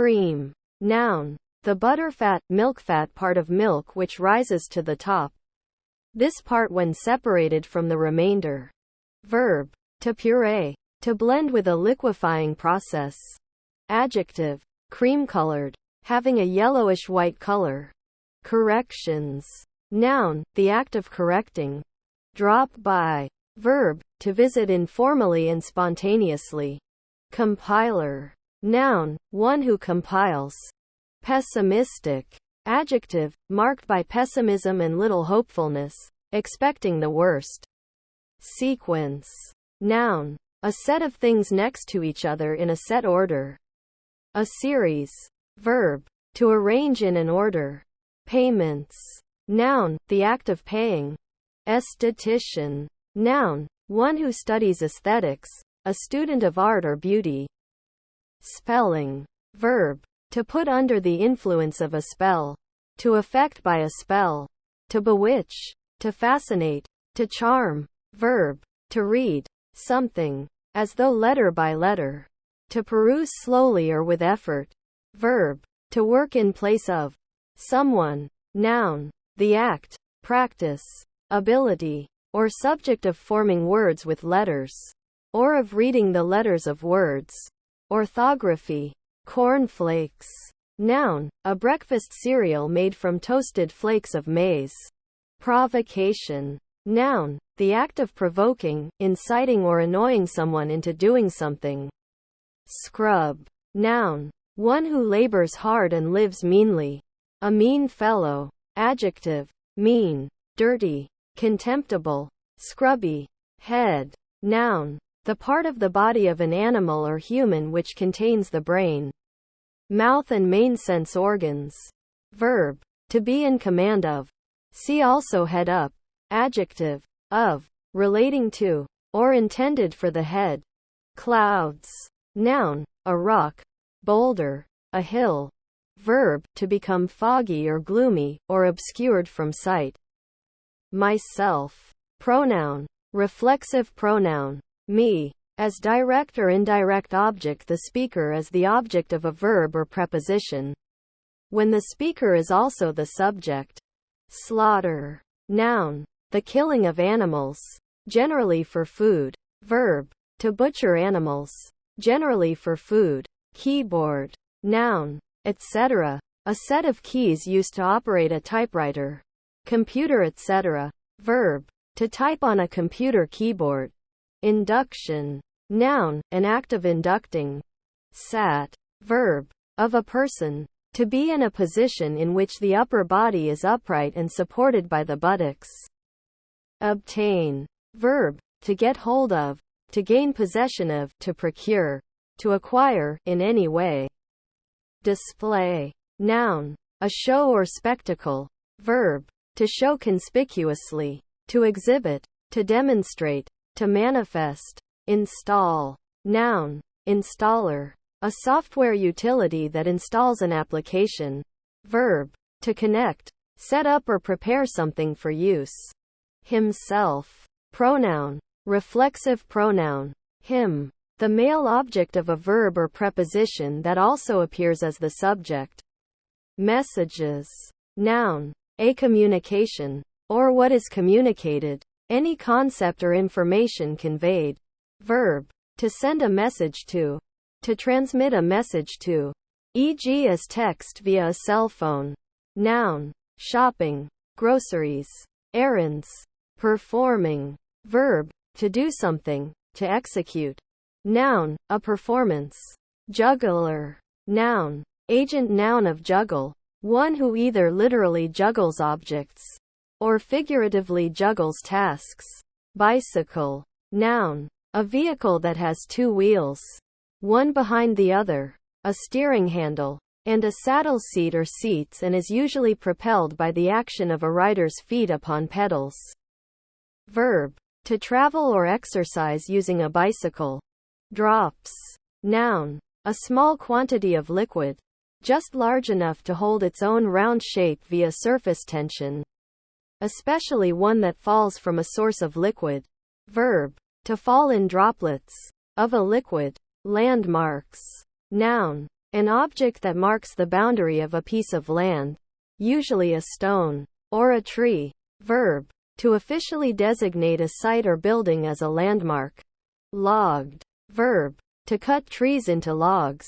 Cream. Noun. The butterfat, milk-fat part of milk which rises to the top. This part when separated from the remainder. Verb. To puree. To blend with a liquefying process. Adjective. Cream-colored. Having a yellowish-white color. Corrections. Noun. The act of correcting. Drop by. Verb. To visit informally and spontaneously. Compiler. Noun. One who compiles. Pessimistic. Adjective. Marked by pessimism and little hopefulness, expecting the worst. Sequence. Noun. A set of things next to each other in a set order. A series. Verb. To arrange in an order. Payments. Noun. The act of paying. Esthetician. Noun. One who studies aesthetics, a student of art or beauty. Spelling. Verb. To put under the influence of a spell. To affect by a spell. To bewitch. To fascinate. To charm. Verb. To read something, as though letter by letter. To peruse slowly or with effort. Verb. To work in place of someone. Noun. The act, practice, ability, or subject of forming words with letters, or of reading the letters of words. Orthography. Cornflakes. Noun. A breakfast cereal made from toasted flakes of maize. Provocation. Noun. The act of provoking, inciting or annoying someone into doing something. Scrub. Noun. One who labors hard and lives meanly. A mean fellow. Adjective. Mean, dirty, contemptible, scrubby. Head. Noun. The part of the body of an animal or human which contains the brain, mouth and main sense organs. Verb. To be in command of. See also head up. Adjective. Of, relating to, or intended for the head. Clouds. Noun. A rock, boulder, a hill. Verb. To become foggy or gloomy, or obscured from sight. Myself. Pronoun. Reflexive pronoun. Me. As direct or indirect object, the speaker as the object of a verb or preposition, when the speaker is also the subject. Slaughter. Noun. The killing of animals, generally for food. Verb. To butcher animals, generally for food. Keyboard. Noun. Etc. A set of keys used to operate a typewriter. Computer, etc. Verb. To type on a computer keyboard. Induction. Noun. An act of inducting. Sat. Verb. Of a person. To be in a position in which the upper body is upright and supported by the buttocks. Obtain. Verb. To get hold of. To gain possession of. To procure. To acquire, in any way. Display. Noun. A show or spectacle. Verb. To show conspicuously. To exhibit. To demonstrate. To manifest. Install. Noun. Installer. A software utility that installs an application. Verb. To connect. Set up or prepare something for use. Himself. Pronoun. Reflexive pronoun. Him. The male object of a verb or preposition that also appears as the subject. Messages. Noun. A communication, or what is communicated. Any concept or information conveyed. Verb. To send a message to. To transmit a message to. E.g. as text via a cell phone. Noun. Shopping. Groceries. Errands. Performing. Verb. To do something. To execute. Noun. A performance. Juggler. Noun. Agent noun of juggle. One who either literally juggles objects, or figuratively juggles tasks. Bicycle. Noun. A vehicle that has two wheels, one behind the other, a steering handle, and a saddle seat or seats, and is usually propelled by the action of a rider's feet upon pedals. Verb. To travel or exercise using a bicycle. Drops. Noun. A small quantity of liquid, just large enough to hold its own round shape via surface tension, especially one that falls from a source of liquid. Verb. To fall in droplets of a liquid. Landmarks. Noun. an object that marks the boundary of a piece of land, usually a stone or a tree. Verb, to officially designate a site or building as a landmark. Logged. Verb, to cut trees into logs.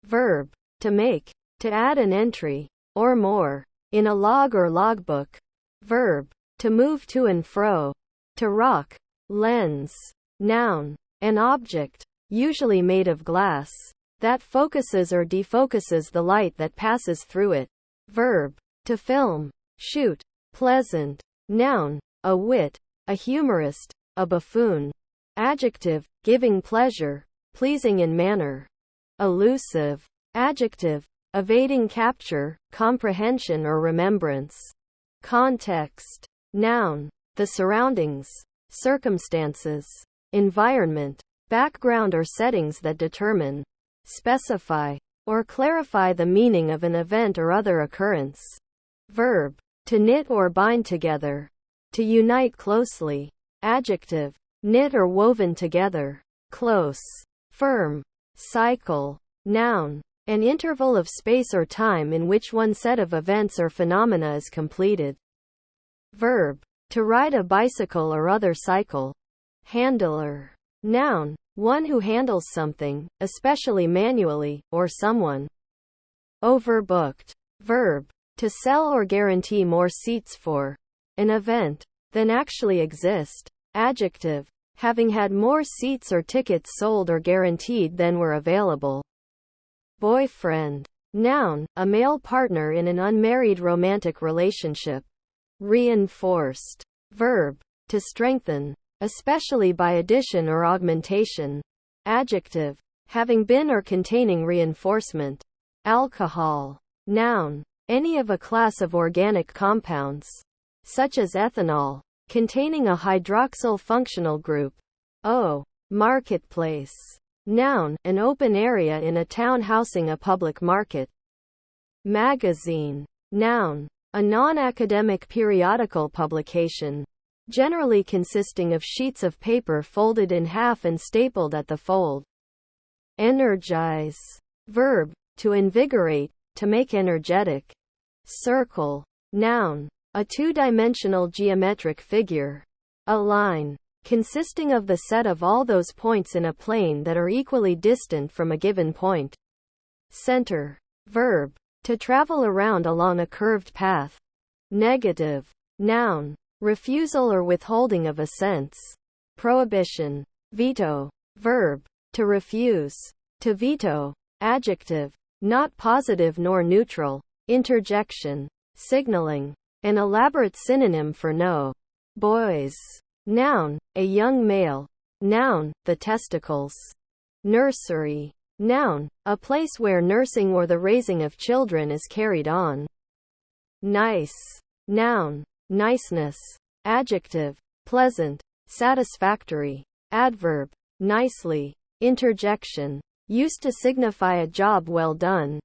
Verb, to make, to add an entry, or more, in a log or logbook. Verb, to move to and fro. To rock. Lens. Noun, an object, usually made of glass, that focuses or defocuses the light that passes through it. Verb, to film. Shoot. Pleasant. Noun, a wit, a humorist, a buffoon. Adjective, giving pleasure, pleasing in manner. Elusive. Adjective, evading capture, comprehension or remembrance. Context. Noun, the surroundings, circumstances, environment, background or settings that determine, specify, or clarify the meaning of an event or other occurrence. Verb, to knit or bind together, to unite closely. Adjective, knit or woven together, close, firm. Cycle. Noun, an interval of space or time in which one set of events or phenomena is completed. Verb, to ride a bicycle or other cycle. Handler. Noun, one who handles something, especially manually, or someone. Overbooked. Verb, to sell or guarantee more seats for an event than actually exist. Adjective, having had more seats or tickets sold or guaranteed than were available. Boyfriend. Noun, a male partner in an unmarried romantic relationship. Reinforced. Verb, to strengthen, especially by addition or augmentation. Adjective, having been or containing reinforcement. Alcohol. Noun, any of a class of organic compounds, such as ethanol, containing a hydroxyl functional group. Marketplace. Noun, an open area in a town housing a public market. Magazine. Noun, a non-academic periodical publication, generally consisting of sheets of paper folded in half and stapled at the fold. Energize. Verb, to invigorate, to make energetic. Circle. Noun, a two-dimensional geometric figure. A line, consisting of the set of all those points in a plane that are equally distant from a given point. Center. Verb, to travel around along a curved path. Negative. Noun, refusal or withholding of assents. Prohibition. Veto. Verb, to refuse, to veto. Adjective, not positive nor neutral. Interjection. Signaling, an elaborate synonym for no. Boys. Noun, a young male. Noun, the testicles. Nursery. Noun, a place where nursing or the raising of children is carried on. Nice. Noun, niceness. Adjective, pleasant, satisfactory. Adverb, nicely. Interjection, used to signify a job well done.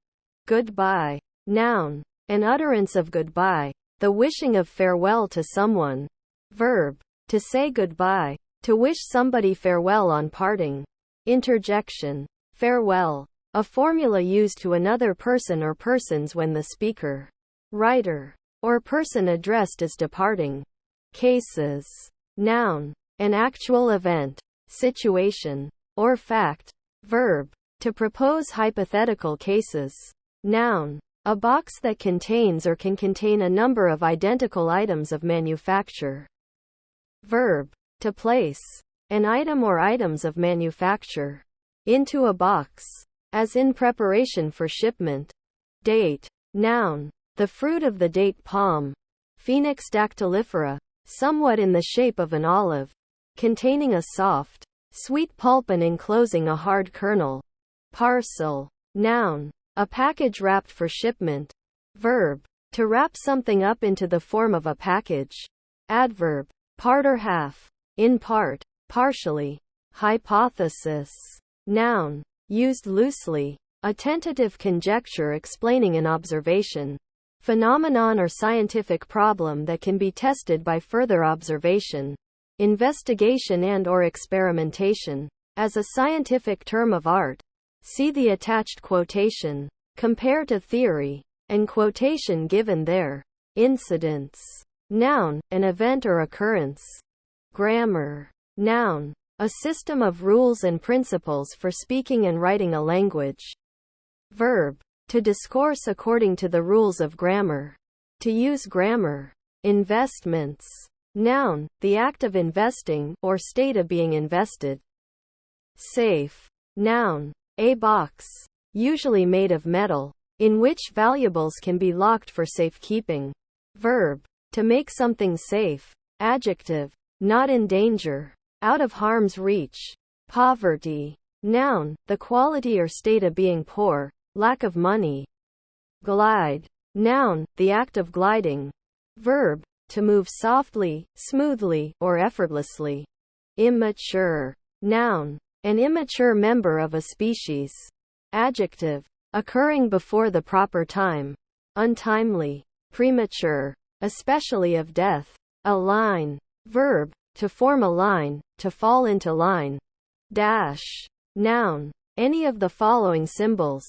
Goodbye. Noun, an utterance of goodbye, the wishing of farewell to someone. Verb, to say goodbye, to wish somebody farewell on parting. Interjection, farewell, a formula used to another person or persons when the speaker, writer, or person addressed is departing. Cases. Noun, an actual event, situation, or fact. Verb, to propose hypothetical cases. Noun, a box that contains or can contain a number of identical items of manufacture. Verb, to place an item or items of manufacture into a box, as in preparation for shipment. Date. Noun, the fruit of the date palm. Phoenix dactylifera, somewhat in the shape of an olive, containing a soft, sweet pulp and enclosing a hard kernel. Parcel. Noun, a package wrapped for shipment. Verb, to wrap something up into the form of a package. Adverb, part or half, in part, partially. Hypothesis. Noun, used loosely, a tentative conjecture explaining an observation, phenomenon or scientific problem that can be tested by further observation, investigation and/or experimentation. As a scientific term of art, See the attached quotation. Compare to theory and quotation given there. Incidents. Noun, an event or occurrence. Grammar. Noun, a system of rules and principles for speaking and writing a language. Verb, to discourse according to the rules of grammar. To use grammar. Investments. Noun, the act of investing, or state of being invested. Safe. Noun, a box, usually made of metal, in which valuables can be locked for safekeeping. Verb, to make something safe. Adjective, not in danger, out of harm's reach. Poverty. Noun, the quality or state of being poor, lack of money. Glide. Noun, the act of gliding. Verb, to move softly, smoothly, or effortlessly. Immature. Noun, an immature member of a species. Adjective, occurring before the proper time. Untimely. Premature, especially of death. Align. Verb, to form a line, to fall into line. Dash. Noun, any of the following symbols.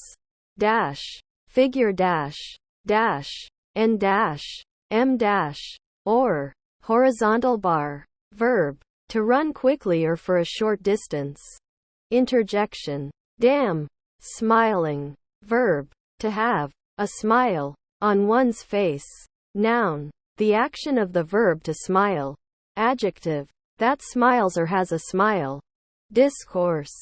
Dash, figure dash, dash, and dash, m dash, or horizontal bar. Verb, to run quickly or for a short distance. Interjection. Damn. Smiling. Verb, to have a smile on one's face. Noun, the action of the verb to smile. Adjective, that smiles or has a smile. Discourse.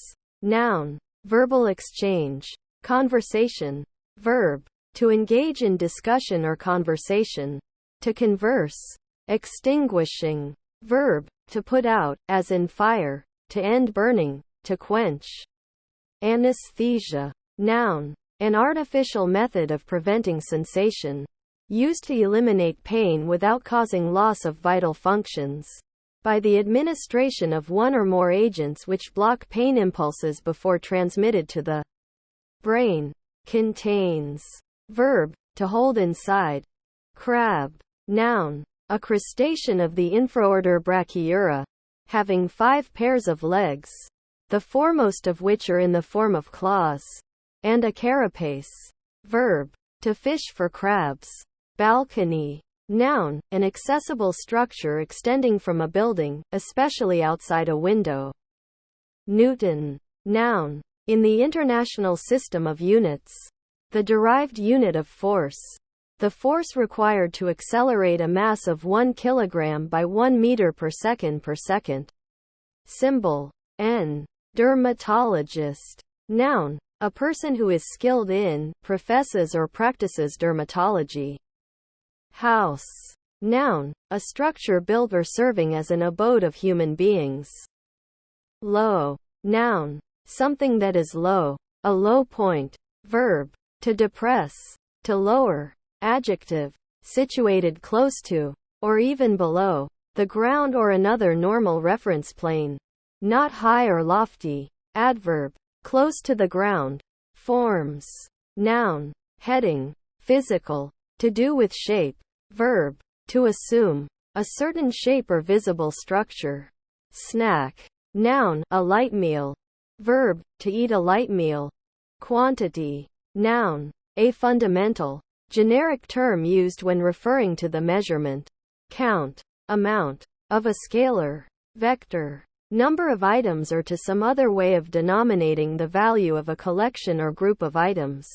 Noun, verbal exchange. Conversation. Verb, to engage in discussion or conversation. To converse. Extinguishing. Verb, to put out, as in fire. To end burning. To quench. Anesthesia. Noun, an artificial method of preventing sensation. Used to eliminate pain without causing loss of vital functions. By the administration of one or more agents which block pain impulses before transmitted to the brain. Contains. Verb, to hold inside. Crab. Noun, a crustacean of the infraorder Brachyura, having 5 pairs of legs, the foremost of which are in the form of claws, and a carapace. Verb, to fish for crabs. Balcony. Noun, an accessible structure extending from a building, especially outside a window. Newton. Noun, in the International System of Units, the derived unit of force. The force required to accelerate a mass of 1 kilogram by 1 meter per second per second. Symbol. N. Dermatologist. Noun, a person who is skilled in, professes or practices dermatology. House. Noun, a structure built or serving as an abode of human beings. Low. Noun, something that is low, a low point. Verb, to depress, to lower. Adjective, situated close to, or even below, the ground or another normal reference plane. Not high or lofty. Adverb, close to the ground. Forms. Noun, heading, physical, to do with shape. Verb, to assume, a certain shape or visible structure. Snack. Noun, a light meal. Verb, to eat a light meal. Quantity. Noun, a fundamental, generic term used when referring to the measurement, count, amount, of a scalar, vector, number of items or to some other way of denominating the value of a collection or group of items.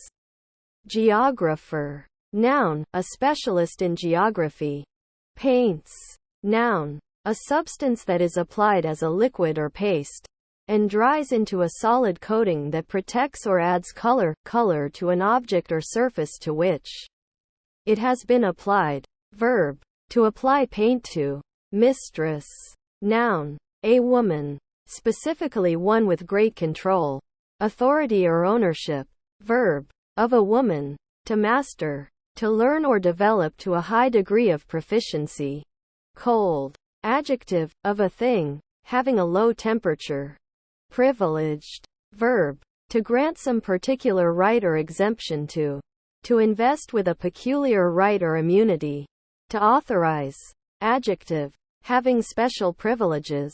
Geographer. Noun, a specialist in geography. Paints. Noun, a substance that is applied as a liquid or paste, and dries into a solid coating that protects or adds color to an object or surface to which it has been applied. Verb, to apply paint to. Mistress. Noun, a woman, specifically one with great control, authority or ownership. Verb, of a woman, to master, to learn or develop to a high degree of proficiency. Cold. Adjective, of a thing, having a low temperature. Privileged. Verb, to grant some particular right or exemption to. To invest with a peculiar right or immunity. To authorize. Adjective, having special privileges.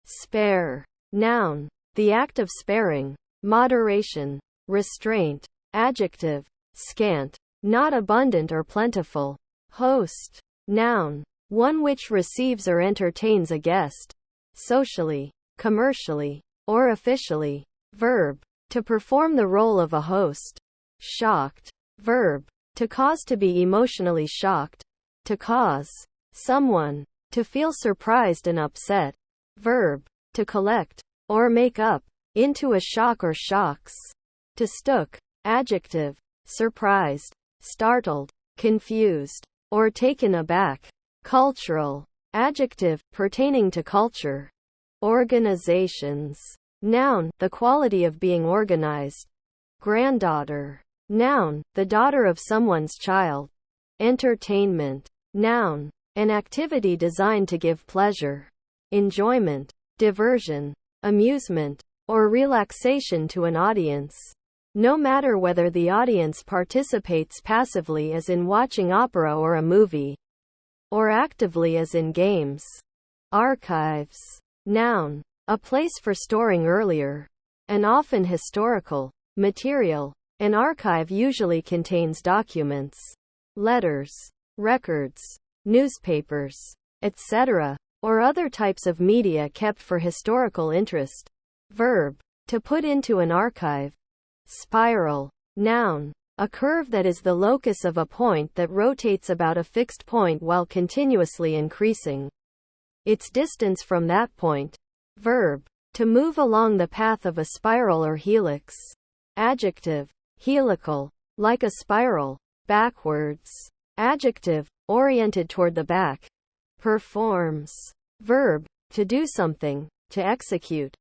Spare. Noun, the act of sparing. Moderation. restraint. Adjective, scant, not abundant or plentiful. Host, noun, one which receives or entertains a guest, socially, commercially, or officially. Verb, to perform the role of a host. Shocked, verb, to cause to be emotionally shocked, to cause someone to feel surprised and upset. Verb, to collect, or make up, into a shock or shocks. To stook. Adjective, surprised, startled, confused, or taken aback. Cultural. Adjective, pertaining to culture. Organizations. Noun, the quality of being organized. Granddaughter. Noun, the daughter of someone's child. Entertainment. Noun, an activity designed to give pleasure, enjoyment, diversion, amusement, or relaxation to an audience, no matter whether the audience participates passively as in watching opera or a movie, or actively as in games. Archives. Noun, a place for storing earlier, and often historical, material. An archive usually contains documents, letters, records, newspapers, etc., or other types of media kept for historical interest. Verb, to put into an archive. Spiral. Noun, a curve that is the locus of a point that rotates about a fixed point while continuously increasing its distance from that point. Verb, to move along the path of a spiral or helix. Adjective, helical, like a spiral, backwards. Adjective, oriented toward the back. Performs. Verb, to do something, to execute.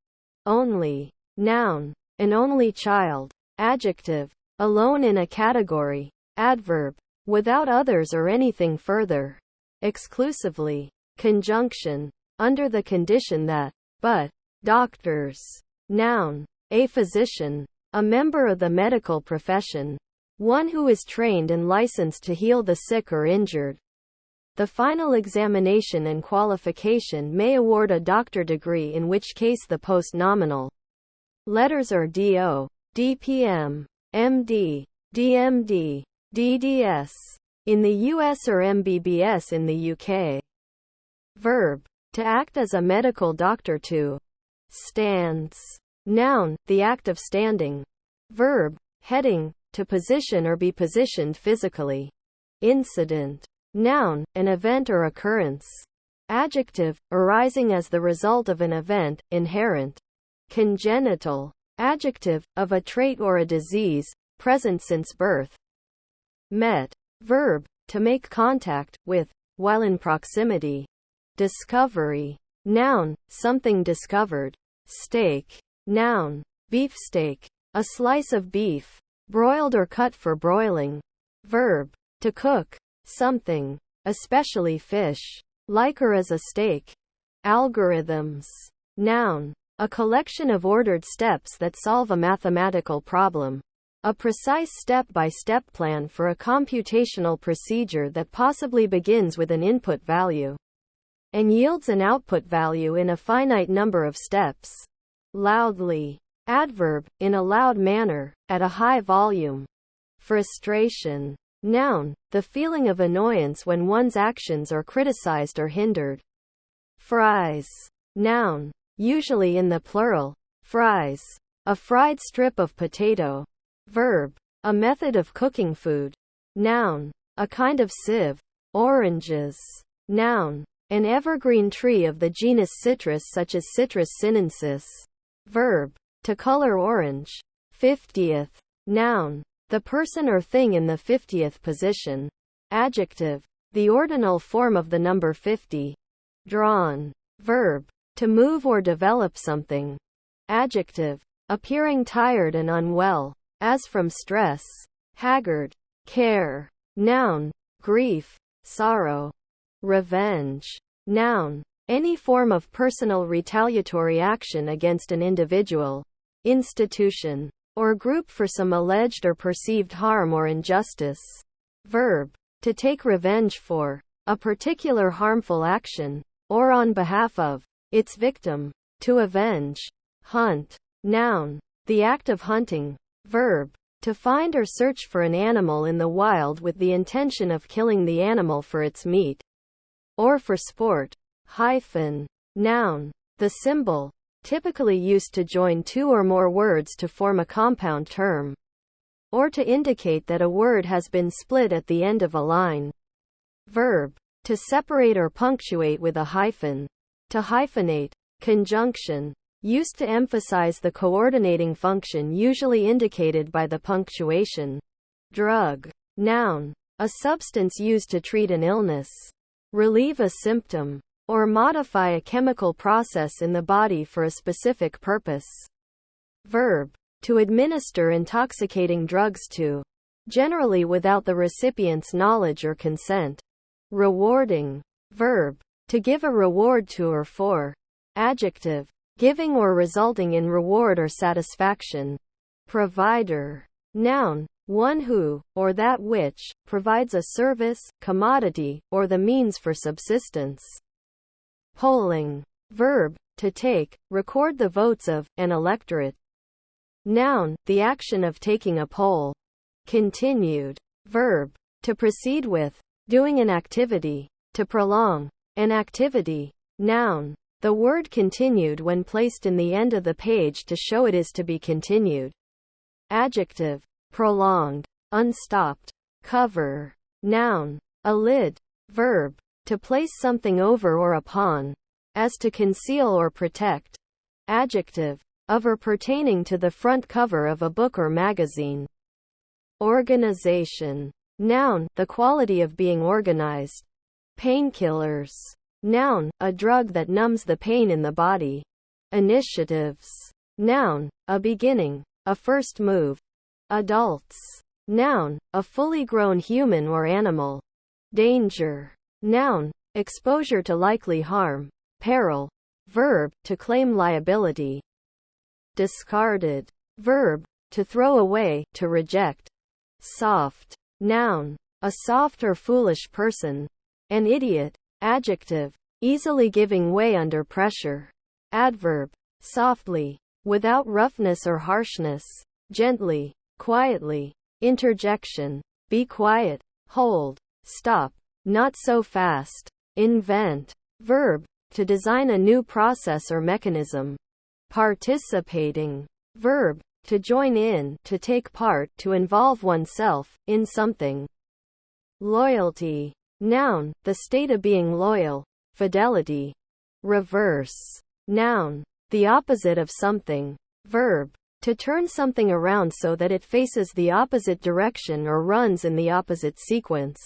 Only. Noun, an only child. Adjective, alone in a category. Adverb, without others or anything further. Exclusively. Conjunction, under the condition that, but, doctors. Noun, a physician, a member of the medical profession, one who is trained and licensed to heal the sick or injured. The final examination and qualification may award a doctor degree, in which case the post-nominal letters are DO, DPM, MD, DMD, DDS in the US or MBBS in the UK. Verb, to act as a medical doctor. To stands. Noun, the act of standing. Verb, heading, to position or be positioned physically. Incident. Noun, an event or occurrence. Adjective, arising as the result of an event, inherent. Congenital. Adjective, of a trait or a disease, present since birth. Met. Verb, to make contact with, while in proximity. Discovery. Noun, something discovered. Steak. Noun, beefsteak, a slice of beef, broiled or cut for broiling. Verb, to cook something, especially fish, like or as a steak. Algorithms. Noun, a collection of ordered steps that solve a mathematical problem. A precise step-by-step plan for a computational procedure that possibly begins with an input value and yields an output value in a finite number of steps. Loudly. Adverb, in a loud manner, at a high volume. Frustration. Noun, the feeling of annoyance when one's actions are criticized or hindered. Fries. Noun, usually in the plural. Fries, a fried strip of potato. Verb, a method of cooking food. Noun, a kind of sieve. Oranges. Noun, an evergreen tree of the genus Citrus, such as Citrus sinensis. Verb, to color orange. 50th. Noun, the person or thing in the 50th position. Adjective, the ordinal form of the number 50. Drawn. Verb, to move or develop something. Adjective, appearing tired and unwell, as from stress. Haggard. Care. Noun, grief, sorrow. Revenge. Noun, any form of personal retaliatory action against an individual, institution, or group for some alleged or perceived harm or injustice. Verb, to take revenge for a particular harmful action, or on behalf of its victim. To avenge. Hunt. Noun, the act of hunting. Verb. To find or search for an animal in the wild with the intention of killing the animal for its meat. Or for sport. Hyphen. Noun. The symbol. Typically used to join two or more words to form a compound term. Or to indicate that a word has been split at the end of a line. Verb. To separate or punctuate with a hyphen. To hyphenate. Conjunction. Used to emphasize the coordinating function usually indicated by the punctuation. Drug. Noun. A substance used to treat an illness, relieve a symptom, or modify a chemical process in the body for a specific purpose. Verb. To administer intoxicating drugs to, generally without the recipient's knowledge or consent. Rewarding. Verb. To give a reward to or for. Adjective. Giving or resulting in reward or satisfaction. Provider. Noun. One who, or that which, provides a service, commodity, or the means for subsistence. Polling. Verb. To take, record the votes of, an electorate. Noun. The action of taking a poll. Continued. Verb. To proceed with, doing an activity. To prolong an activity. Noun. The word continued when placed in the end of the page to show it is to be continued. Adjective. Prolonged. Unstopped. Cover. Noun. A lid. Verb. To place something over or upon. As to conceal or protect. Adjective. Of or pertaining to the front cover of a book or magazine. Organization. Noun. The quality of being organized. Painkillers. Noun. A drug that numbs the pain in the body. Initiatives. Noun. A beginning. A first move. Adults. Noun. A fully grown human or animal. Danger. Noun. Exposure to likely harm. Peril. Verb. To claim liability. Discarded. Verb. To throw away, to reject. Soft. Noun. A soft or foolish person. An idiot. Adjective. Easily giving way under pressure. Adverb. Softly. Without roughness or harshness. Gently. Quietly. Interjection. Be quiet. Hold. Stop. Not so fast. Invent. Verb. To design a new process or mechanism. Participating. Verb. To join in, to take part, to involve oneself, in something. Loyalty. Noun. The state of being loyal. Fidelity. Reverse. Noun. The opposite of something. Verb. To turn something around so that it faces the opposite direction or runs in the opposite sequence.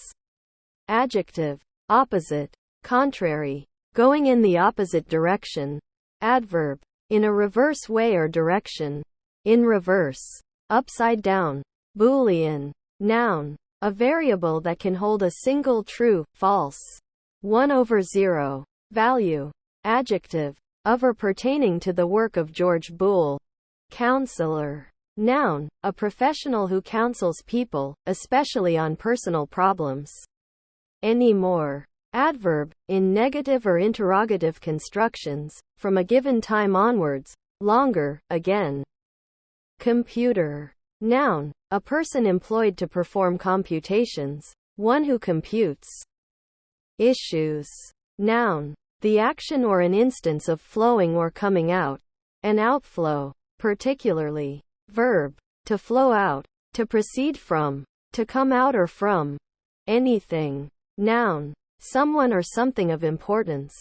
Adjective. Opposite. Contrary. Going in the opposite direction. Adverb. In a reverse way or direction. In reverse. Upside down. Boolean. Noun. A variable that can hold a single true, false, 1/0 value. Adjective. Of or pertaining to the work of George Boole. Counselor. Noun. A professional who counsels people, especially on personal problems. Anymore. Adverb. In negative or interrogative constructions, from a given time onwards. Longer, again. Computer. Noun. A person employed to perform computations. One who computes. Issues. Noun. The action or an instance of flowing or coming out. An outflow. Particularly. Verb. To flow out. To proceed from. To come out or from. Anything. Noun. Someone or something of importance.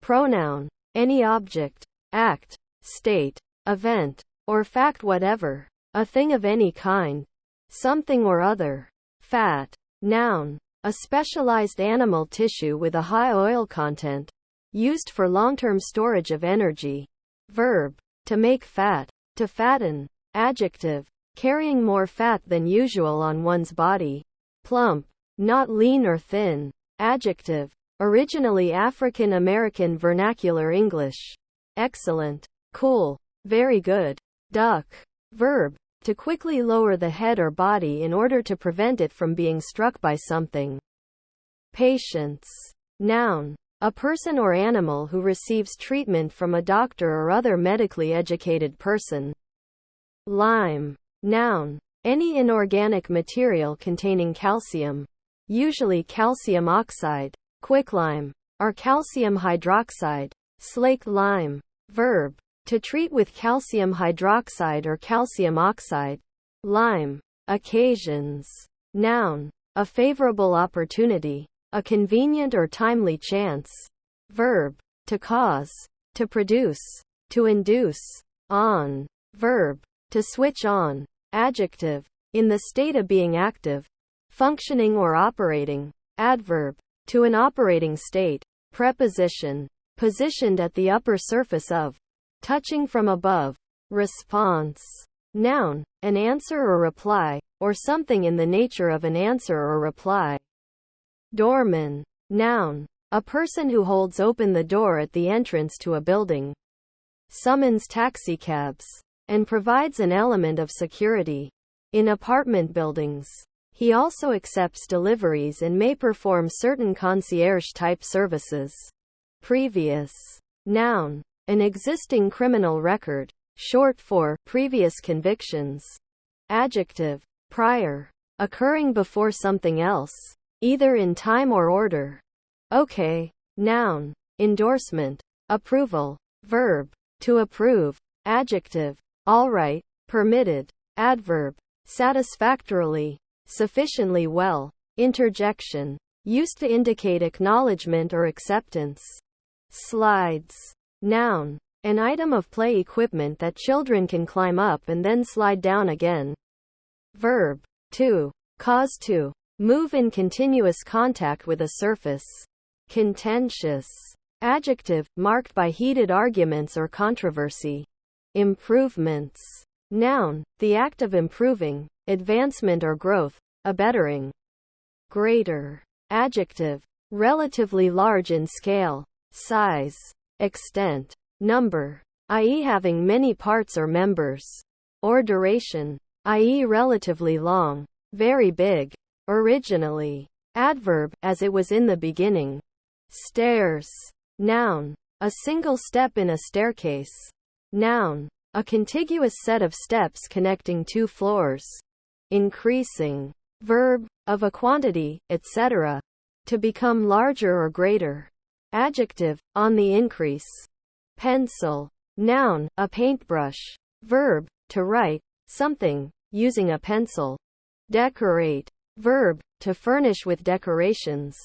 Pronoun. Any object, act, state, event, or fact whatever. A thing of any kind. Something or other. Fat. Noun. A specialized animal tissue with a high oil content. Used for long-term storage of energy. Verb. To make fat. To fatten. Adjective. Carrying more fat than usual on one's body. Plump. Not lean or thin. Adjective. Originally African American Vernacular English. Excellent. Cool. Very good. Duck. Verb. To quickly lower the head or body in order to prevent it from being struck by something. Patience. Noun. A person or animal who receives treatment from a doctor or other medically educated person. Lime. Noun. Any inorganic material containing calcium, usually calcium oxide, quicklime, or calcium hydroxide, slaked lime. Verb. To treat with calcium hydroxide or calcium oxide, lime. Occasions. Noun. A favorable opportunity, a convenient or timely chance. Verb. To cause, to produce, to induce. On. Verb. To switch on. Adjective. In the state of being active, functioning or operating. Adverb. To an operating state. Preposition. Positioned at the upper surface of, touching from above. Response. Noun. An answer or reply, or something in the nature of an answer or reply. Doorman. Noun. A person who holds open the door at the entrance to a building, summons taxicabs, and provides an element of security. In apartment buildings, he also accepts deliveries and may perform certain concierge-type services. Previous. Noun. An existing criminal record, short for previous convictions. Adjective. Prior. Occurring before something else, either in time or order. Okay. Noun. Endorsement. Approval. Verb. To approve. Adjective. All right. Permitted. Adverb. Satisfactorily. Sufficiently well. Interjection. Used to indicate acknowledgement or acceptance. Slides. Noun. An item of play equipment that children can climb up and then slide down again. Verb. To. Cause to. Move in continuous contact with a surface. Contentious. Adjective. Marked by heated arguments or controversy. Improvements. Noun. The act of improving, advancement or growth, a bettering. Greater. Adjective. Relatively large in scale, size, extent, number, i.e. having many parts or members. Or duration, i.e. relatively long, very big. Originally. Adverb. As it was in the beginning. Stairs. Noun. A single step in a staircase. Noun. A contiguous set of steps connecting two floors. Increasing. Verb. Of a quantity, etc. To become larger or greater. Adjective. On the increase. Pencil. Noun. A paintbrush. Verb. To write something, using a pencil. Decorate. Verb. To furnish with decorations.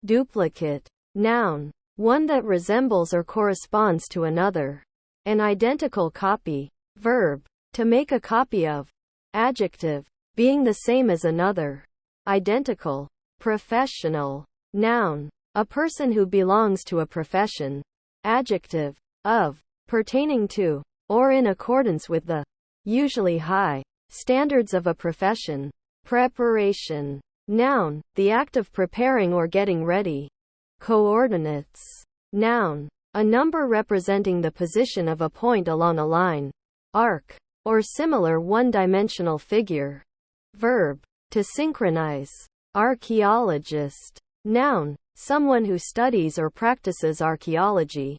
Duplicate. Noun. One that resembles or corresponds to another. An identical copy. Verb. To make a copy of. Adjective. Being the same as another. Identical. Professional. Noun. A person who belongs to a profession. Adjective. Of. Pertaining to, or in accordance with the, usually high, standards of a profession. Preparation. Noun. The act of preparing or getting ready. Coordinates. Noun. A number representing the position of a point along a line, arc, or similar one-dimensional figure. Verb. To synchronize. Archaeologist. Noun. Someone who studies or practices archaeology.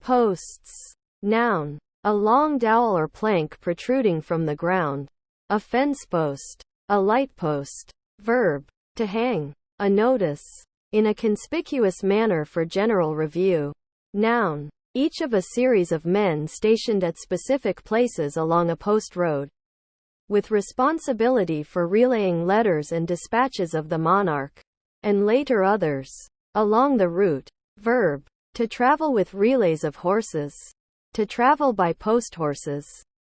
Posts. Noun. A long dowel or plank protruding from the ground. A fence post. A light post. Verb. To hang. A notice. In a conspicuous manner for general review. Noun. Each of a series of men stationed at specific places along a post road, with responsibility for relaying letters and dispatches of the monarch, and later others, along the route. Verb. To travel with relays of horses. To travel by post horses.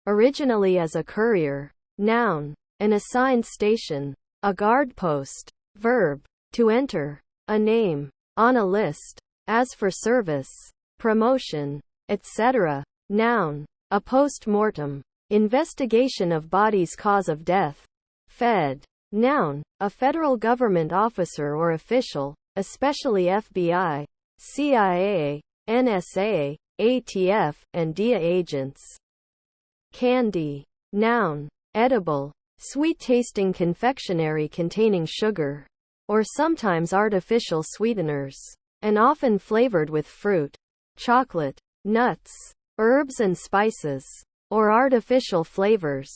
Originally as a courier. Noun. An assigned station. A guard post. Verb. To enter. A name. On a list. As for service, promotion, etc. Noun. A post-mortem. Investigation of body's cause of death. Fed. Noun. A federal government officer or official, especially FBI, CIA, NSA, ATF, and DIA agents. Candy. Noun. Edible. Sweet-tasting confectionery containing sugar, or sometimes artificial sweeteners, and often flavored with fruit, chocolate, nuts, herbs and spices, or artificial flavors.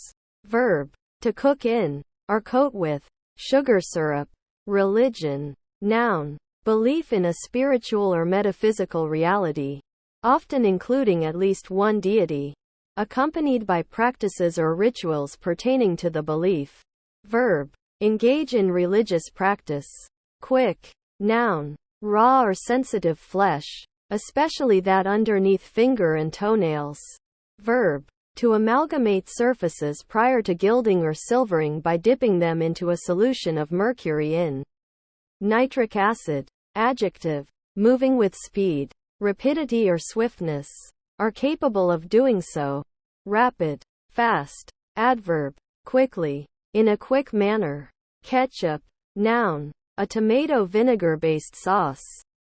Verb. To cook in, or coat with, sugar syrup. Religion. Noun. Belief in a spiritual or metaphysical reality, often including at least one deity, accompanied by practices or rituals pertaining to the belief. Verb. Engage in religious practice. Quick. Noun. Raw or sensitive flesh, especially that underneath finger and toenails. Verb. To amalgamate surfaces prior to gilding or silvering by dipping them into a solution of mercury in nitric acid. Adjective. Moving with speed, rapidity or swiftness, are capable of doing so. Rapid. Fast. Adverb. Quickly. In a quick manner. Ketchup. Noun. A tomato vinegar-based sauce,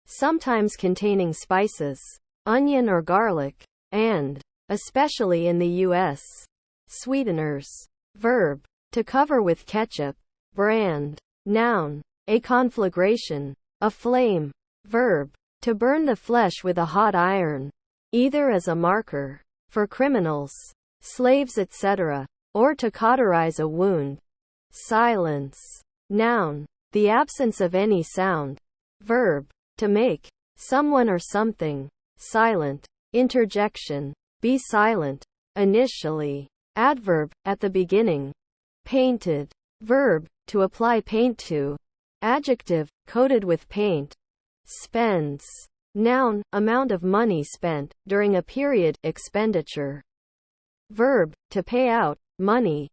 sometimes containing spices, onion or garlic, and, especially in the U.S., sweeteners. Verb. To cover with ketchup. Brand. Noun. A conflagration. A flame. Verb. To burn the flesh with a hot iron, either as a marker for criminals, slaves, etc., or to cauterize a wound. Silence. Noun. The absence of any sound. Verb. To make someone or something silent. Interjection. Be silent. Initially. Adverb. At the beginning. Painted. Verb. To apply paint to. Adjective. Coated with paint. Spends. Noun. Amount of money spent during a period. Expenditure. Verb. To pay out money.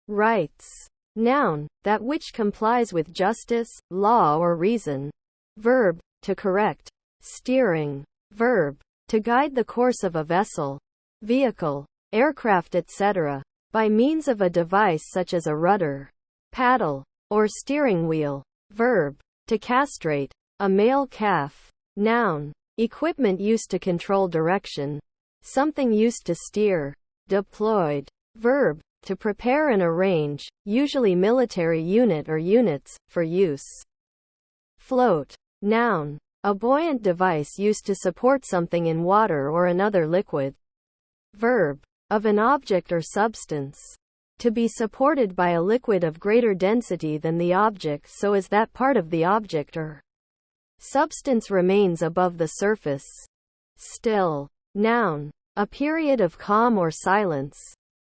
Rights. Noun. That which complies with justice, law or reason. Verb. To correct. Steering. Verb. To guide the course of a vessel, vehicle, aircraft, etc., by means of a device such as a rudder, paddle, or steering wheel. Verb. To castrate a male calf. Noun. Equipment used to control direction, something used to steer. Deployed. Verb. To prepare and arrange, usually military unit or units, for use. Float. Noun. A buoyant device used to support something in water or another liquid. Verb. Of an object or substance. To be supported by a liquid of greater density than the object so as that part of the object or substance remains above the surface. Still. Noun. A period of calm or silence.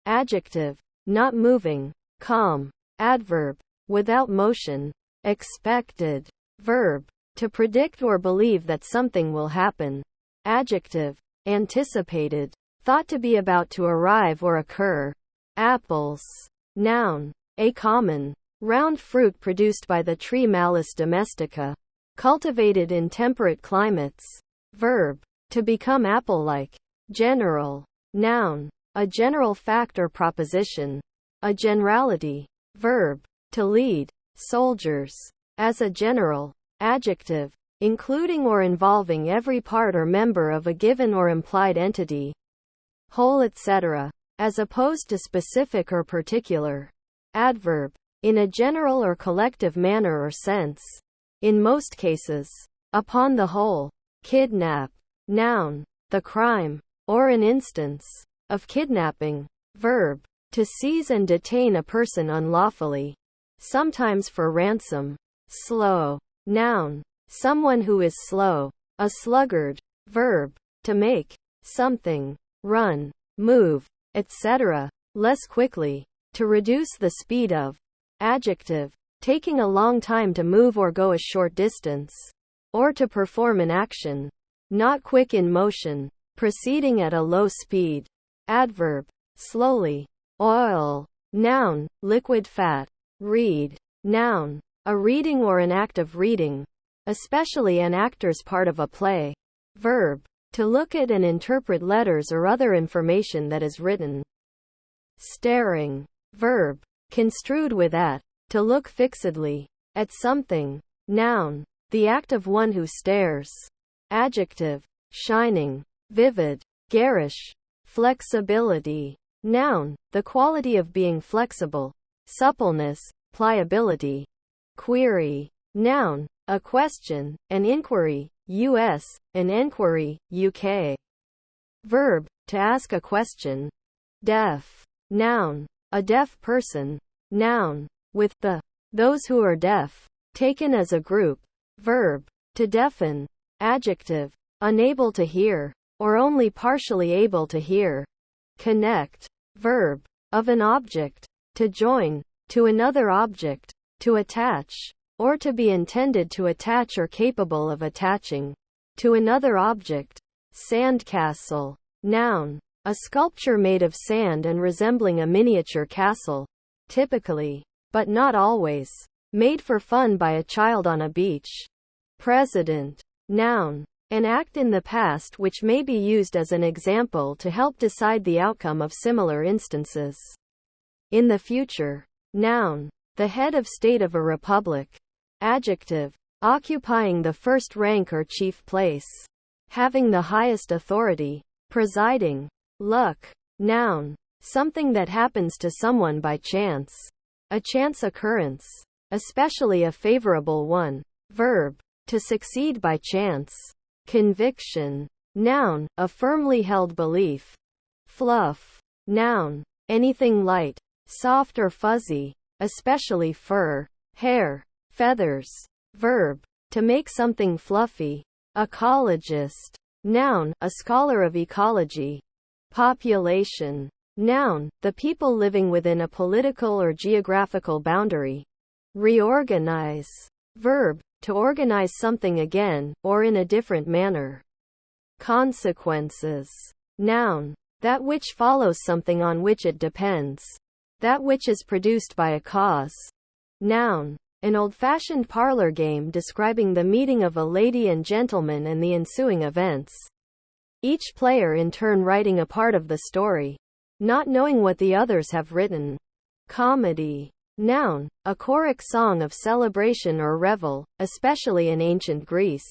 Adjective. Not moving. Calm. Adverb. Without motion. Expected. Verb. To predict or believe that something will happen. Adjective. Anticipated. Thought to be about to arrive or occur. Apples. Noun. A common, round fruit produced by the tree Malus domestica, cultivated in temperate climates. Verb. To become apple-like. General. Noun. A general fact or proposition. A generality. Verb. To lead soldiers. As a general. Adjective. Including or involving every part or member of a given or implied entity, whole, etc., as opposed to specific or particular. Adverb. In a general or collective manner or sense. In most cases. Upon the whole. Kidnap. Noun. The crime, or an instance, of kidnapping. Verb. To seize and detain a person unlawfully, sometimes for ransom. Slow. Noun. Someone who is slow. A sluggard. Verb. To make something run, move, etc., less quickly. To reduce the speed of. Adjective. Taking a long time to move or go a short distance. Or to perform an action. Not quick in motion. Proceeding at a low speed. Adverb. Slowly. Oil. Noun. Liquid fat. Read. Noun. A reading or an act of reading, especially an actor's part of a play. Verb. To look at and interpret letters or other information that is written. Staring. Verb. Construed with at. To look fixedly at something. Noun. The act of one who stares. Adjective. Shining. Vivid. Garish. Flexibility. Noun. The quality of being flexible. Suppleness. Pliability. Query. Noun. A question, an inquiry, U.S., an enquiry, UK. Verb. To ask a question. Deaf. Noun. a deaf person. Noun. With the, those who are deaf, taken as a group. Verb. To deafen. Adjective. Unable to hear, or only partially able to hear. Connect. Verb. Of an object. To join, to another object, to attach, or to be intended to attach or capable of attaching, to another object. Sandcastle. Noun. A sculpture made of sand and resembling a miniature castle. Typically, but not always, made for fun by a child on a beach. Precedent. Noun. An act in the past which may be used as an example to help decide the outcome of similar instances. In the future. Noun. The head of state of a republic. Adjective. Occupying the first rank or chief place. Having the highest authority. Presiding. Luck. Noun. Something that happens to someone by chance. A chance occurrence. Especially a favorable one. Verb. To succeed by chance. Conviction. Noun. A firmly held belief. Fluff. Noun. Anything light, soft or fuzzy, especially fur, hair, feathers. Verb. To make something fluffy. Ecologist. Noun. A scholar of ecology. Population. Noun. The people living within a political or geographical boundary. Reorganize. Verb. To organize something again, or in a different manner. Consequences. Noun. That which follows something on which it depends. That which is produced by a cause. Noun. An old-fashioned parlor game describing the meeting of a lady and gentleman and the ensuing events. Each player in turn writing a part of the story, not knowing what the others have written. Comedy. Noun. A choric song of celebration or revel, especially in ancient Greece.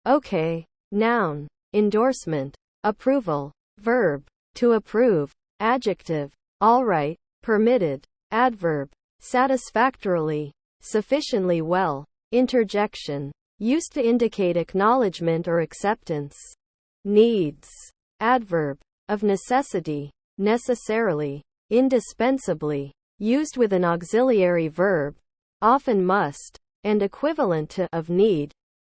Okay. Noun. Endorsement. Approval. Verb. To approve. Adjective. All right. Permitted. Adverb. Satisfactorily. Sufficiently well. Interjection. Used to indicate acknowledgement or acceptance. Needs. Adverb. Of necessity. Necessarily. Indispensably. Used with an auxiliary verb. Often must. And equivalent to of need.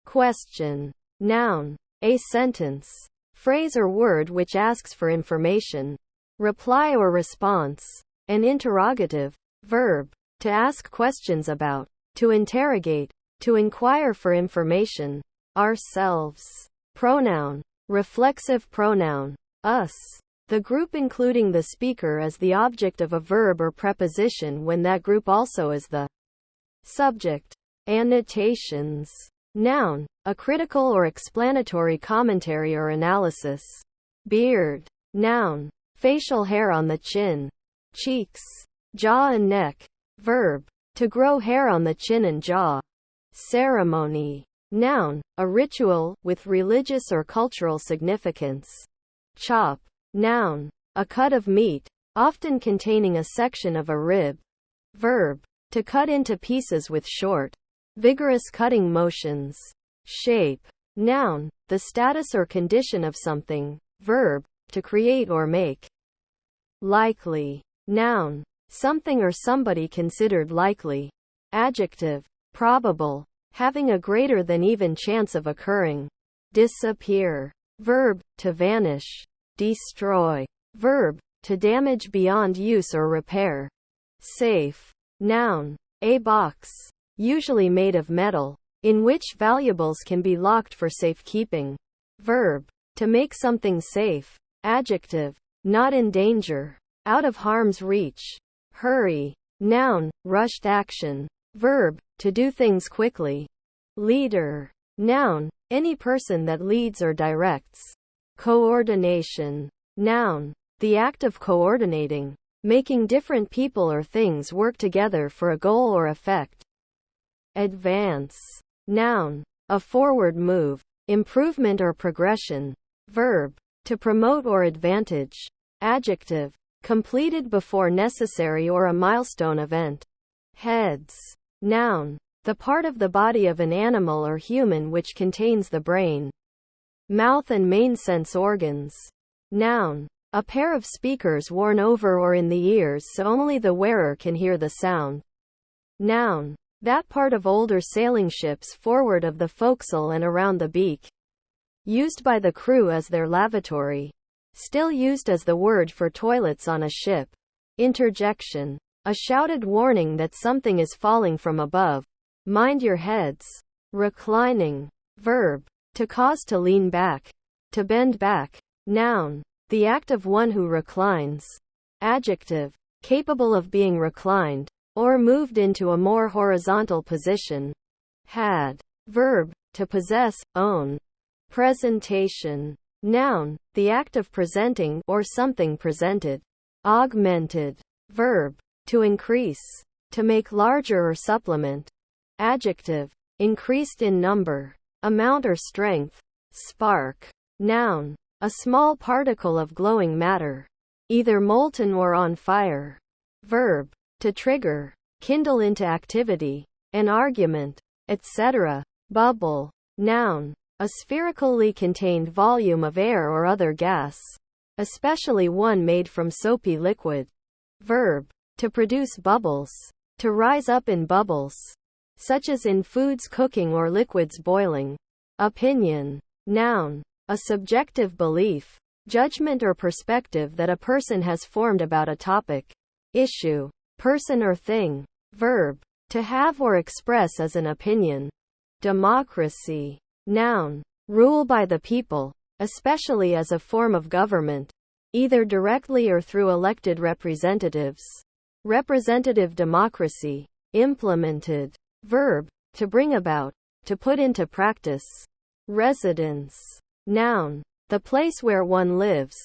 Question. Noun. A sentence. Phrase or word which asks for information. Reply or response. An interrogative. Verb. To ask questions about. To interrogate. To inquire for information. Ourselves. Pronoun. Reflexive pronoun. Us. The group including the speaker as the object of a verb or preposition when that group also is the subject. Annotations. Noun. A critical or explanatory commentary or analysis. Beard. Noun. Facial hair on the chin, cheeks, jaw and neck. Verb. To grow hair on the chin and jaw. Ceremony. Noun. A ritual, with religious or cultural significance. Chop. Noun. A cut of meat, often containing a section of a rib. Verb. To cut into pieces with short, vigorous cutting motions. Shape. Noun. The status or condition of something. Verb. To create or make. Likely. Noun. Something or somebody considered likely. Adjective. Probable. Having a greater than even chance of occurring. Disappear. Verb. To vanish. Destroy. Verb. To damage beyond use or repair. Safe. Noun. A box, usually made of metal, in which valuables can be locked for safekeeping. Verb. To make something safe. Adjective. Not in danger. Out of harm's reach. Hurry. Noun. Rushed action. Verb. To do things quickly. Leader. Noun. Any person that leads or directs. Coordination. Noun. The act of coordinating, making different people or things work together for a goal or effect. Advance. Noun. A forward move, improvement or progression. Verb. To promote or advantage. Adjective. Completed before necessary or a milestone event. Heads. Noun. The part of the body of an animal or human which contains the brain, mouth and main sense organs. Noun. A pair of speakers worn over or in the ears so only the wearer can hear the sound. Noun. That part of older sailing ships forward of the forecastle and around the beak. Used by the crew as their lavatory. Still used as the word for toilets on a ship. Interjection. A shouted warning that something is falling from above. Mind your heads. Reclining. Verb. To cause to lean back. To bend back. Noun. The act of one who reclines. Adjective. Capable of being reclined, or moved into a more horizontal position. Had. Verb. To possess, own. Presentation. Noun. The act of presenting, or something presented. Augmented. Verb. To increase. To make larger or supplement. Adjective. Increased in number, amount or strength. Spark. Noun. A small particle of glowing matter. Either molten or on fire. Verb. To trigger. Kindle into activity. An argument. Etc. Bubble. Noun. A spherically contained volume of air or other gas. Especially one made from soapy liquid. Verb. To produce bubbles. To rise up in bubbles. Such as in foods cooking or liquids boiling. Opinion. Noun. A subjective belief, judgment or perspective that a person has formed about a topic, issue, person or thing. Verb. To have or express as an opinion. Democracy. Noun. Rule by the people, especially as a form of government, either directly or through elected representatives. Representative democracy. Implemented. Verb. To bring about, to put into practice. Residence. Noun. The place where one lives.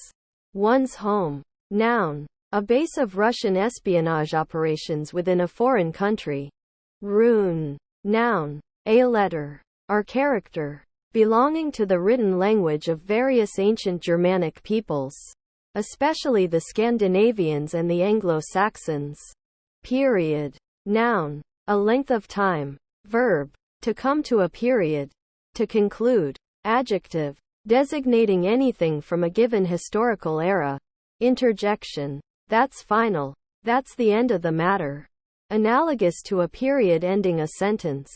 One's home. Noun. A base of Russian espionage operations within a foreign country. Rune. Noun. A letter, or character, belonging to the written language of various ancient Germanic peoples, especially the Scandinavians and the Anglo-Saxons. Period. Noun. A length of time. Verb. To come to a period. To conclude. Adjective. Designating anything from a given historical era. Interjection. That's final. That's the end of the matter. Analogous to a period ending a sentence.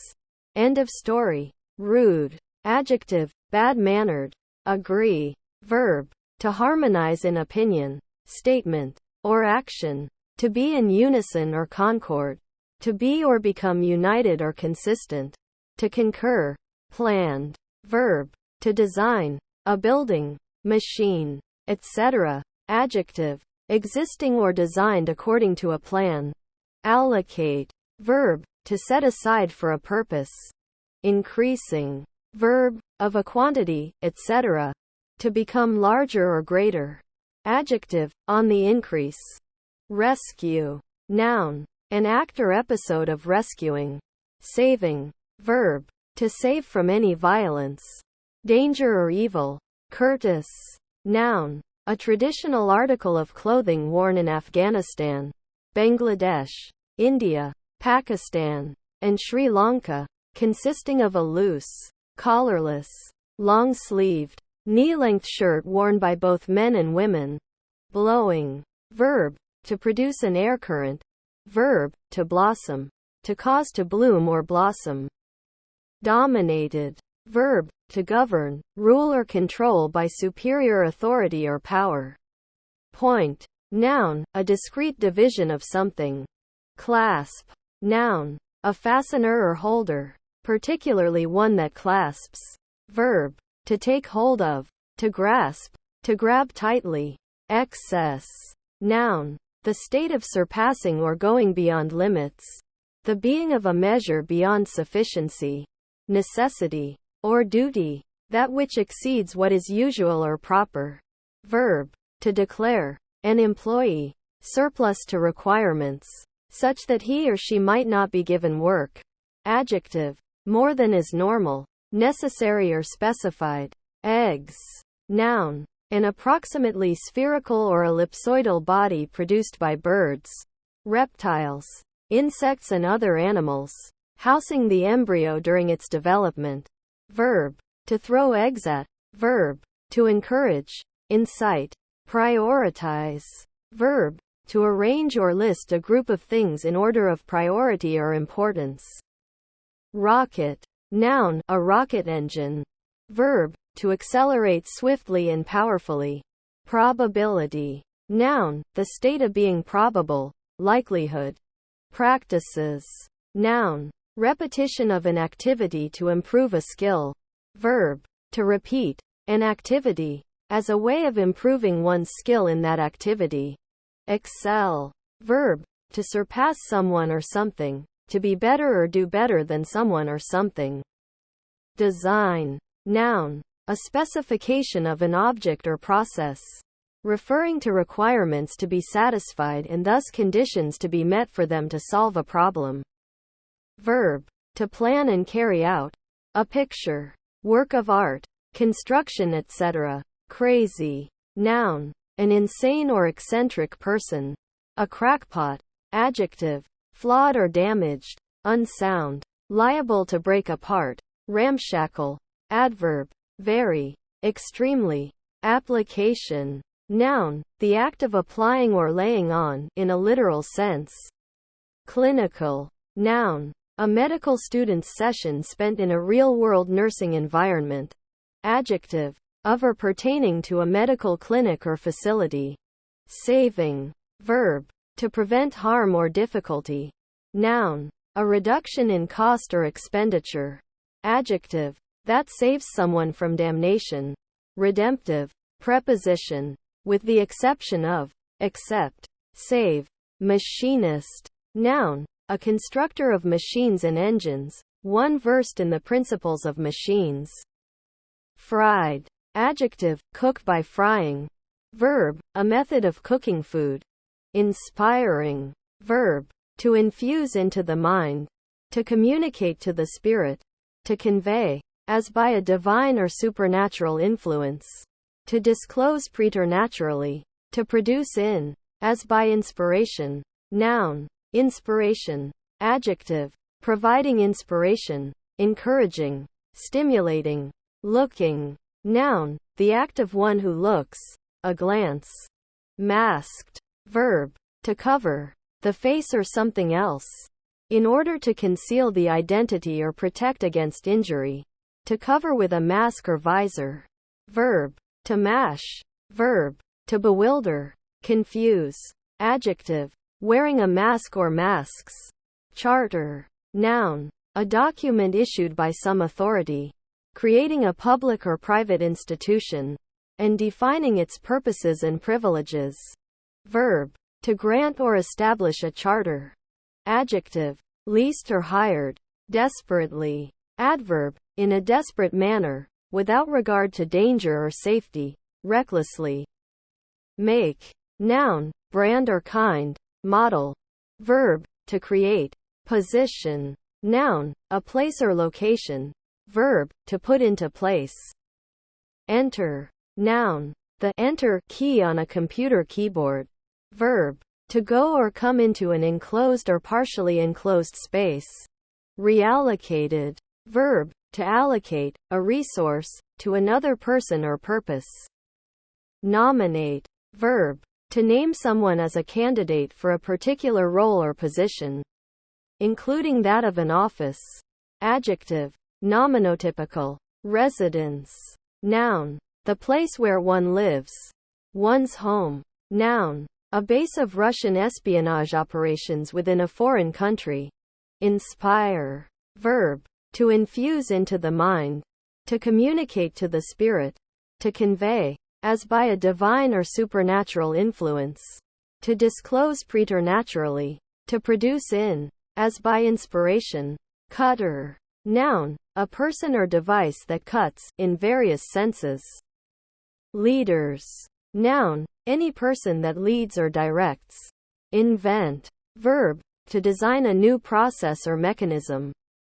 End of story. Rude. Adjective. Bad-mannered. Agree. Verb. To harmonize in opinion, statement, or action. To be in unison or concord. To be or become united or consistent. To concur. Planned. Verb. To design a building, machine, etc. Adjective. Existing or designed according to a plan. Allocate. Verb. To set aside for a purpose. Increasing. Verb. Of a quantity, etc. To become larger or greater. Adjective. On the increase. Rescue. Noun. An act or episode of rescuing. Saving. Verb. To save from any violence, danger or evil. Courteous. Noun. A traditional article of clothing worn in Afghanistan, Bangladesh, India, Pakistan, and Sri Lanka, consisting of a loose, collarless, long-sleeved, knee-length shirt worn by both men and women. Blowing. Verb. To produce an air current. Verb. To blossom. To cause to bloom or blossom. Dominated. Verb. To govern, rule or control by superior authority or power. Point. Noun. A discrete division of something. Clasp. Noun. A fastener or holder, particularly one that clasps. Verb. To take hold of. To grasp. To grab tightly. Excess. Noun. The state of surpassing or going beyond limits. The being of a measure beyond sufficiency, necessity, or duty, that which exceeds what is usual or proper. Verb. To declare. An employee, surplus to requirements, such that he or she might not be given work. Adjective. More than is normal, necessary or specified. Eggs. Noun. An approximately spherical or ellipsoidal body produced by birds, reptiles, insects and other animals, housing the embryo during its development. Verb. To throw eggs at. Verb. To encourage, incite, Prioritize. Verb. To arrange or list a group of things in order of priority or importance. Rocket. Noun. A rocket engine. Verb. To accelerate swiftly and powerfully. Probability. Noun. The state of being probable, likelihood. Practices. Noun. Repetition of an activity to improve a skill. Verb. To repeat an activity as a way of improving one's skill in that activity. Excel. Verb. To surpass someone or something, to be better or do better than someone or something. Design. Noun. A specification of an object or process, referring to requirements to be satisfied and thus conditions to be met for them to solve a problem. Verb. To plan and carry out a picture, work of art, construction, etc. Crazy. Noun. An insane or eccentric person. A crackpot. Adjective. Flawed or damaged. Unsound. Liable to break apart. Ramshackle. Adverb. Very. Extremely. Application. Noun. The act of applying or laying on, in a literal sense. Clinical. Noun. A medical student's session spent in a real-world nursing environment. Adjective. Of or pertaining to a medical clinic or facility. Saving. Verb. To prevent harm or difficulty. Noun. A reduction in cost or expenditure. Adjective. That saves someone from damnation. Redemptive. Preposition. With the exception of, except. Save. Machinist. Noun. A constructor of machines and engines, one versed in the principles of machines. Fried. Adjective. Cook by frying. Verb. A method of cooking food. Inspiring. Verb. To infuse into the mind. To communicate to the spirit. To convey, as by a divine or supernatural influence. To disclose preternaturally. To produce in, as by inspiration. Noun. Inspiration. Adjective. Providing inspiration, encouraging, stimulating. Looking. Noun. The act of one who looks, a glance. Masked. Verb. To cover the face or something else, in order to conceal the identity or protect against injury. To cover with a mask or visor. Verb. To mash. Verb. To bewilder, confuse. Adjective. Wearing a mask or masks. Charter. Noun. A document issued by some authority, creating a public or private institution, and defining its purposes and privileges. Verb. To grant or establish a charter. Adjective. Leased or hired. Desperately. Adverb. In a desperate manner, without regard to danger or safety, recklessly. Make. Noun. Brand or kind, model. Verb. To create. Position. Noun. A place or location. Verb. To put into place. Enter. Noun. The enter key on a computer keyboard. Verb. To go or come into an enclosed or partially enclosed space. Reallocated. Verb. To allocate a resource to another person or purpose. Nominate. Verb. To name someone as a candidate for a particular role or position, including that of an office. Adjective. Nominotypical. Residence. Noun. The place where one lives. One's home. Noun. A base of Russian espionage operations within a foreign country. Inspire. Verb. To infuse into the mind. To communicate to the spirit. To convey, as by a divine or supernatural influence. To disclose preternaturally. To produce in, as by inspiration. Cutter. Noun. A person or device that cuts, in various senses. Leaders. Noun. Any person that leads or directs. Invent. Verb. To design a new process or mechanism.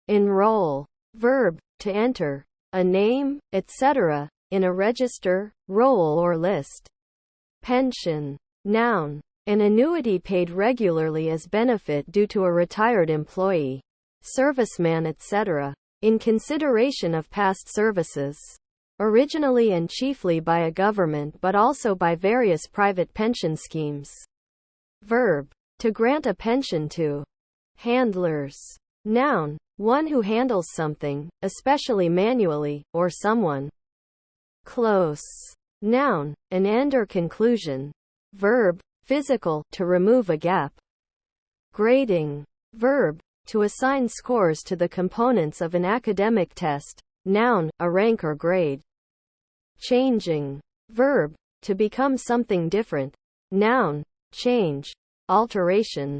Enroll. Verb. To enter a name, etc., in a register, roll or list. Pension. Noun. An annuity paid regularly as benefit due to a retired employee, serviceman, etc., in consideration of past services. originally and chiefly by a government but also by various private pension schemes. Verb, to grant a pension to. Handlers. Noun, one who handles something, especially manually, or someone. Close. Noun, an end or conclusion. Verb, physical, to remove a gap. Grading. Verb, to assign scores to the components of an academic test. Noun, a rank or grade. Changing. Verb, to become something different. Noun, change, alteration.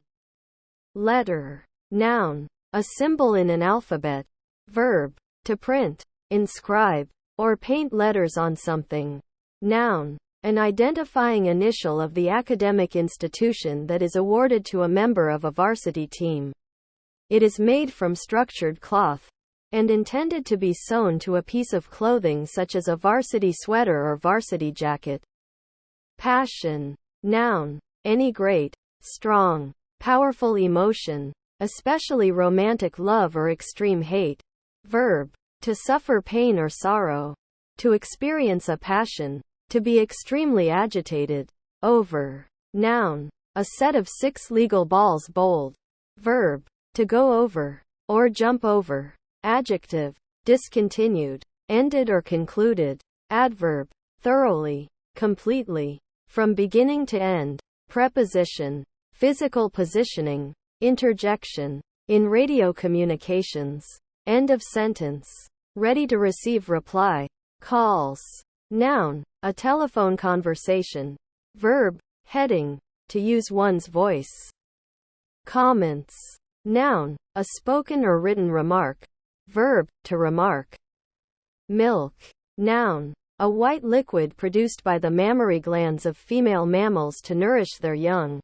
Letter. Noun, a symbol in an alphabet. Verb, to print, inscribe, or paint letters on something. Noun, an identifying initial of the academic institution that is awarded to a member of a varsity team. It is made from structured cloth and intended to be sewn to a piece of clothing such as a varsity sweater or varsity jacket. Passion. Noun, any great, strong, powerful emotion, especially romantic love or extreme hate. Verb, to suffer pain or sorrow. To experience a passion. To be extremely agitated. Over. Noun, a set of 6 legal balls bowled. Verb, to go over, or jump over. Adjective, discontinued, ended or concluded. Adverb, thoroughly, completely, from beginning to end. Preposition, physical positioning, interjection, in radio communications. End of sentence. Ready to receive reply. Calls. Noun, a telephone conversation. Verb, heading, to use one's voice. Comments. Noun, a spoken or written remark. Verb, to remark. Milk. Noun, a white liquid produced by the mammary glands of female mammals to nourish their young.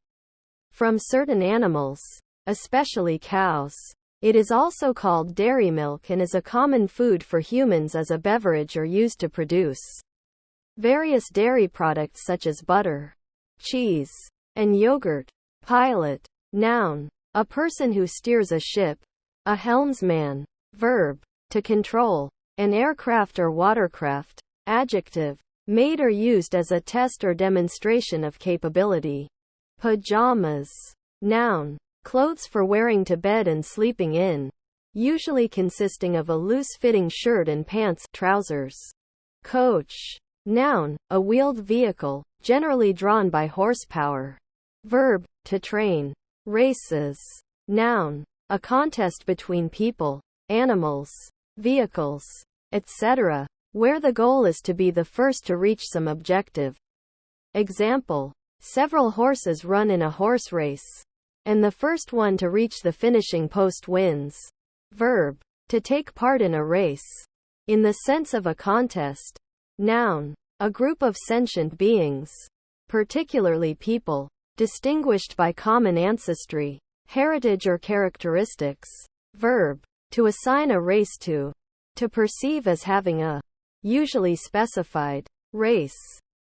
From certain animals, especially cows. It is also called dairy milk and is a common food for humans as a beverage or used to produce various dairy products such as butter, cheese, and yogurt. Pilot. Noun, a person who steers a ship. A helmsman. Verb, to control, an aircraft or watercraft. Adjective, made or used as a test or demonstration of capability. Pajamas. Noun, clothes for wearing to bed and sleeping in, usually consisting of a loose-fitting shirt and pants, trousers. Coach. Noun, a wheeled vehicle, generally drawn by horsepower. Verb, to train. Races. Noun, a contest between people, animals, vehicles, etc., where the goal is to be the first to reach some objective. Example, several horses run in a horse race, and the first one to reach the finishing post wins. Verb, to take part in a race. In the sense of a contest. Noun, a group of sentient beings, particularly people, distinguished by common ancestry, heritage or characteristics. Verb, to assign a race to perceive as having a, usually specified, race.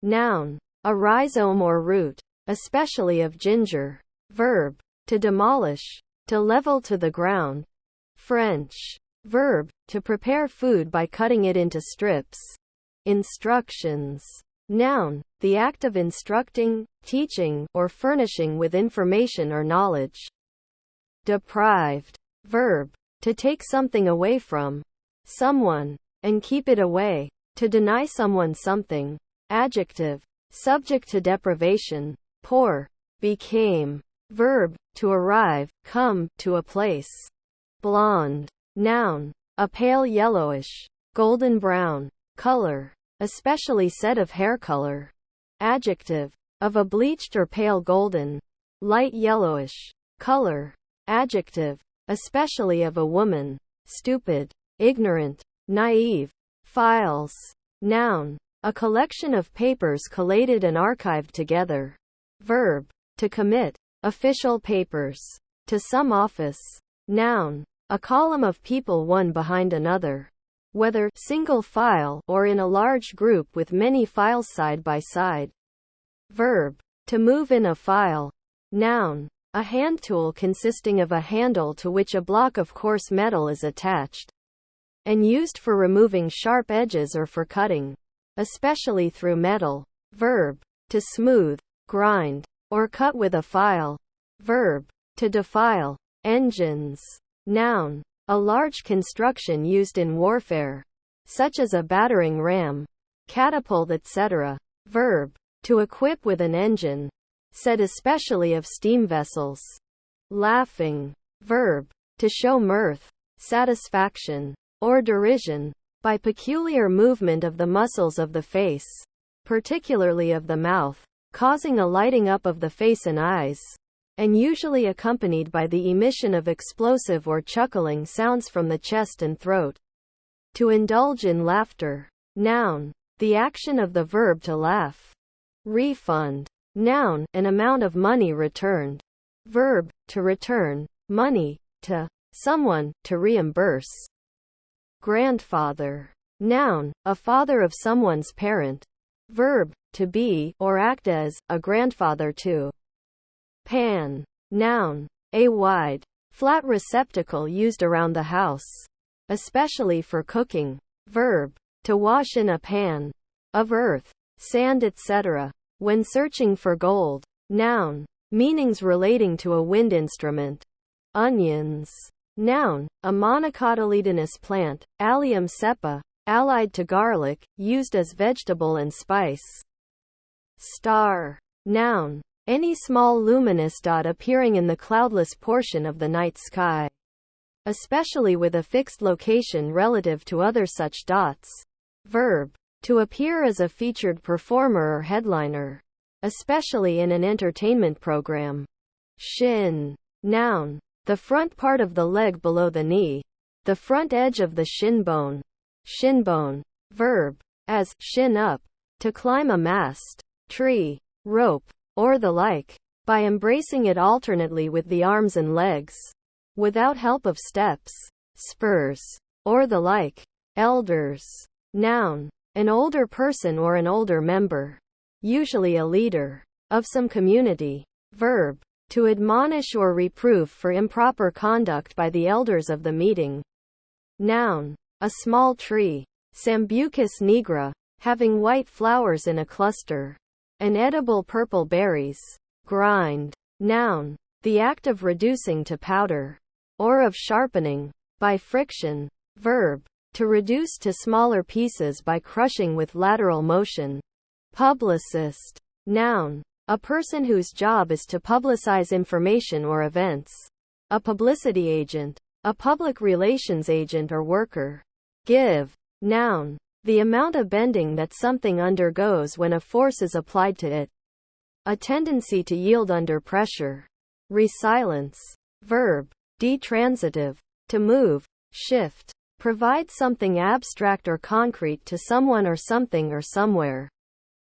Noun, a rhizome or root, especially of ginger. Verb, to demolish, to level to the ground. French. Verb, to prepare food by cutting it into strips. Instructions. Noun, the act of instructing, teaching, or furnishing with information or knowledge. Deprived. Verb, to take something away from someone, and keep it away. To deny someone something. Adjective, subject to deprivation. Poor. Became. Verb, to arrive, come, to a place. Blonde. Noun, a pale yellowish, golden brown color, especially set of hair color. Adjective, of a bleached or pale golden, light yellowish color. Adjective, especially of a woman. Stupid, ignorant, naive. Files. Noun, a collection of papers collated and archived together. Verb, to commit, official papers, to some office. Noun, a column of people one behind another, whether single file or in a large group with many files side by side. Verb, to move in a file. Noun, a hand tool consisting of a handle to which a block of coarse metal is attached. and used for removing sharp edges or for cutting, especially through metal. Verb, to smooth, grind, or cut with a file. Verb, to defile. Engines. Noun, a large construction used in warfare, such as a battering ram, catapult, etc. Verb, to equip with an engine, said especially of steam vessels. Laughing. Verb, to show mirth, satisfaction, or derision, by peculiar movement of the muscles of the face, particularly of the mouth, causing a lighting up of the face and eyes, and usually accompanied by the emission of explosive or chuckling sounds from the chest and throat. To indulge in laughter. Noun, the action of the verb to laugh. Refund. Noun, an amount of money returned. Verb, to return money to someone, to reimburse. Grandfather. Noun, a father of someone's parent. Verb, to be, or act as, a grandfather to. Pan. Noun, a wide, flat receptacle used around the house, especially for cooking. Verb, to wash in a pan of earth, sand, etc. When searching for gold. Noun, meanings relating to a wind instrument. Onions. Noun, a monocotyledonous plant, Allium cepa, allied to garlic, used as vegetable and spice. Star. Noun, any small luminous dot appearing in the cloudless portion of the night sky, especially with a fixed location relative to other such dots. Verb, to appear as a featured performer or headliner, especially in an entertainment program. Shin. Noun, the front part of the leg below the knee, the front edge of the shin bone. Shinbone. Verb, as, shin up, to climb a mast, tree, rope, or the like, by embracing it alternately with the arms and legs, without help of steps, spurs, or the like. Elders. Noun, an older person or an older member, usually a leader, of some community. Verb, to admonish or reprove for improper conduct by the elders of the meeting. Noun, a small tree, Sambucus nigra, having white flowers in a cluster, and edible purple berries. Grind. Noun, the act of reducing to powder, or of sharpening, by friction. Verb, to reduce to smaller pieces by crushing with lateral motion. Publicist. Noun, a person whose job is to publicize information or events. A publicity agent, a public relations agent or worker. Give. Noun, the amount of bending that something undergoes when a force is applied to it. A tendency to yield under pressure. Resilience. Verb, detransitive, to move, shift. Provide something abstract or concrete to someone or something or somewhere.